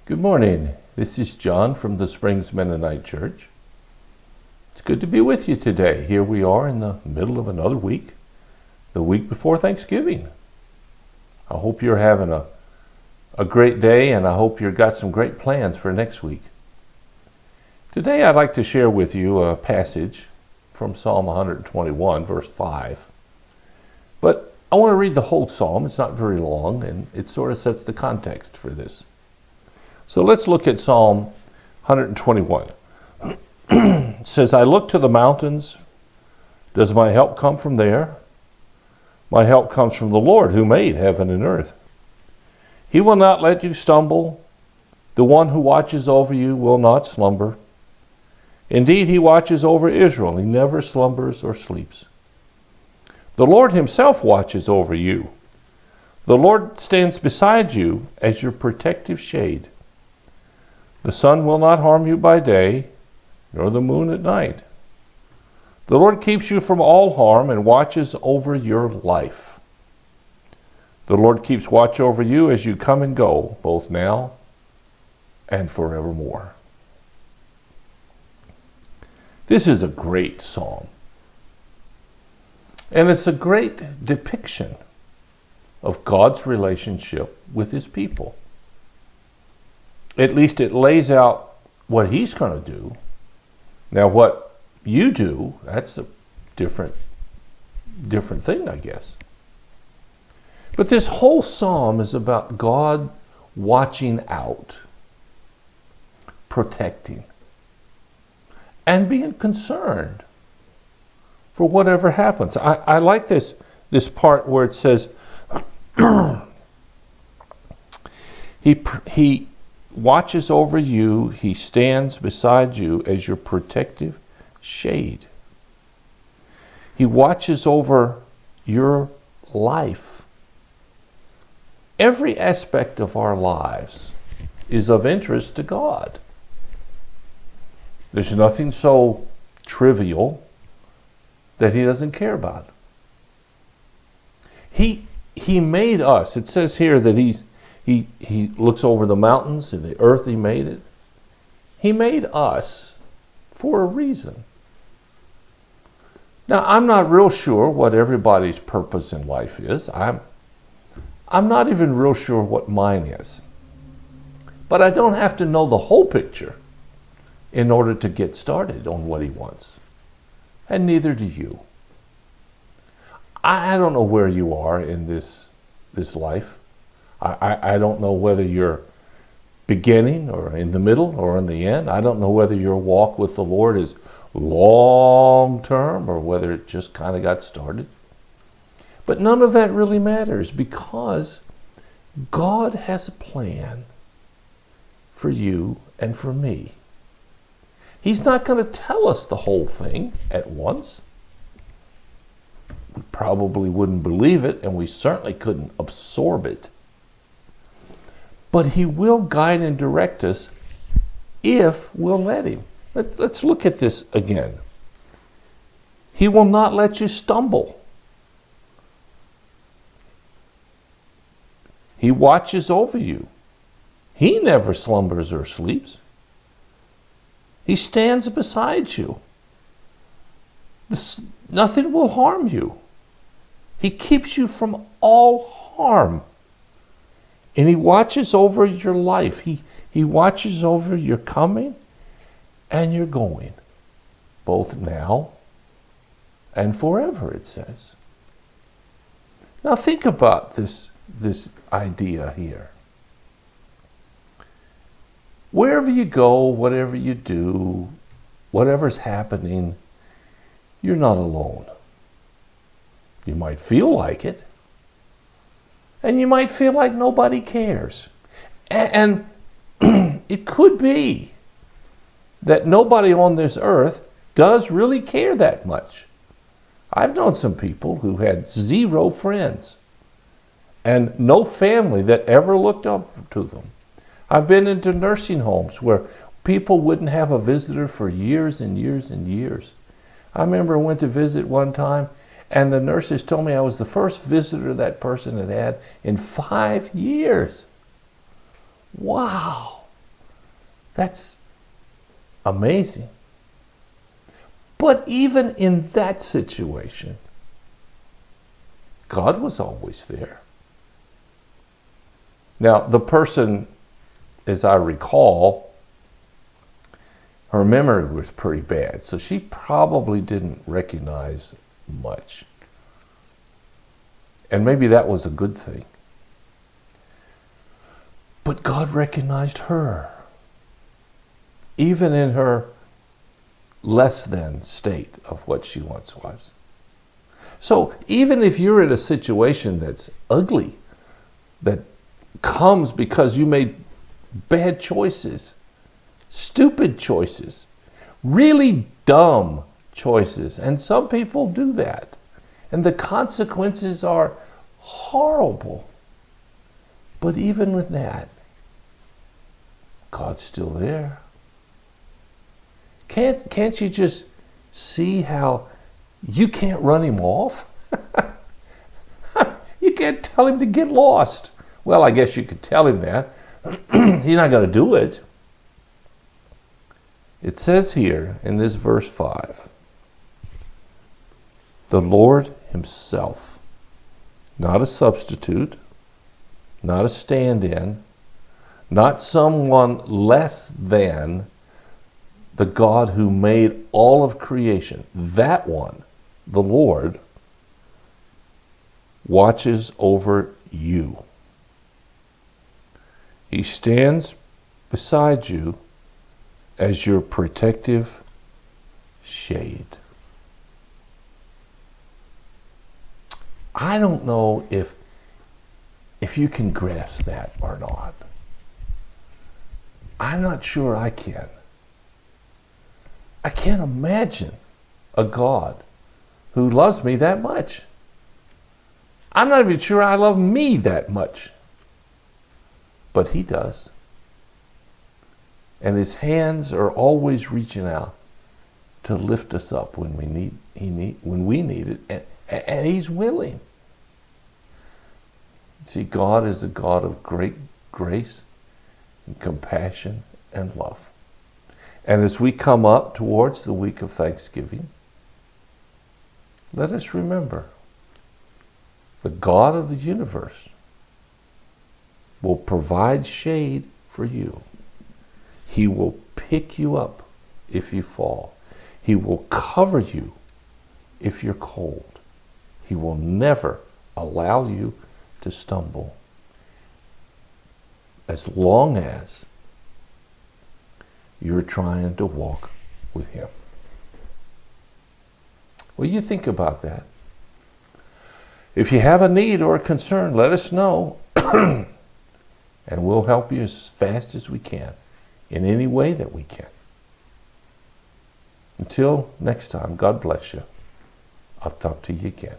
Good morning. This is John from the Springs Mennonite Church. It's good to be with you today. Here we are in the middle of another week, the week before Thanksgiving. I hope you're having a great day, and I hope you've got some great plans for next week. Today I'd like to share with you a passage from Psalm 121, verse 5. But I want to read the whole psalm. It's not very long, and it sort of sets the context for this. So let's look at Psalm 121. It says, I look to the mountains. Does my help come from there? My help comes from the Lord who made heaven and earth. He will not let you stumble. The one who watches over you will not slumber. Indeed, he watches over Israel. He never slumbers or sleeps. The Lord himself watches over you. The Lord stands beside you as your protective shade. The sun will not harm you by day, nor the moon at night. The Lord keeps you from all harm and watches over your life. The Lord keeps watch over you as you come and go, both now and forevermore. This is a great psalm. And it's a great depiction of God's relationship with his people. At least it lays out what he's going to do. Now, what you do, that's a different thing, I guess. But this whole psalm is about God watching out, protecting, and being concerned for whatever happens. I like this part where it says, He watches over you, he stands beside you as your protective shade. He watches over your life. Every aspect of our lives is of interest to God. There's nothing so trivial that he doesn't care about. He made us. It says here that he looks over the mountains and the earth, he made it. He made us for a reason. Now, I'm not real sure what everybody's purpose in life is. I'm not even real sure what mine is. But I don't have to know the whole picture in order to get started on what he wants. And neither do you. I don't know where you are in this life. I don't know whether you're beginning or in the middle or in the end. I don't know whether your walk with the Lord is long term or whether it just kind of got started. But none of that really matters because God has a plan for you and for me. He's not going to tell us the whole thing at once. We probably wouldn't believe it, and we certainly couldn't absorb it. But he will guide and direct us if we'll let him. Let's look at this again. He will not let you stumble. He watches over you. He never slumbers or sleeps. He stands beside you. Nothing will harm you. He keeps you from all harm. And he watches over your life. He watches over your coming and your going, both now and forever, it says. Now think about this idea here. Wherever you go, whatever you do, whatever's happening, you're not alone. You might feel like it. And you might feel like nobody cares. And it could be that nobody on this earth does really care that much. I've known some people who had 0 friends and no family that ever looked up to them. I've been into nursing homes where people wouldn't have a visitor for years and years and years. I remember I went to visit one time, and the nurses told me I was the first visitor that person had had in 5 years. Wow. That's amazing. But even in that situation, God was always there. Now, the person, as I recall, her memory was pretty bad, so she probably didn't recognize much. And maybe that was a good thing. But God recognized her, even in her less than state of what she once was. So even if you're in a situation that's ugly, that comes because you made bad choices, stupid choices, really dumb choices, and some people do that, and the consequences are horrible. But even with that, God's still there. Can't you just see how you can't run him off? You can't tell him to get lost. Well, I guess you could tell him that. He's not going to do it. It says here in this verse 5, the Lord himself, not a substitute, not a stand-in, not someone less than the God who made all of creation. That one, the Lord, watches over you. He stands beside you as your protective shade. I don't know if you can grasp that or not. I'm not sure I can. I can't imagine a God who loves me that much. I'm not even sure I love me that much. But he does. And his hands are always reaching out to lift us up when we need it, and he's willing. See, God is a God of great grace and compassion and love. And as we come up towards the week of Thanksgiving, let us remember the God of the universe will provide shade for you. He will pick you up if you fall. He will cover you if you're cold. He will never allow you to stumble as long as you're trying to walk with him. Well, you think about that. If you have a need or a concern, let us know. And we'll help you as fast as we can, in any way that we can. Until next time, God bless you. I'll talk to you again.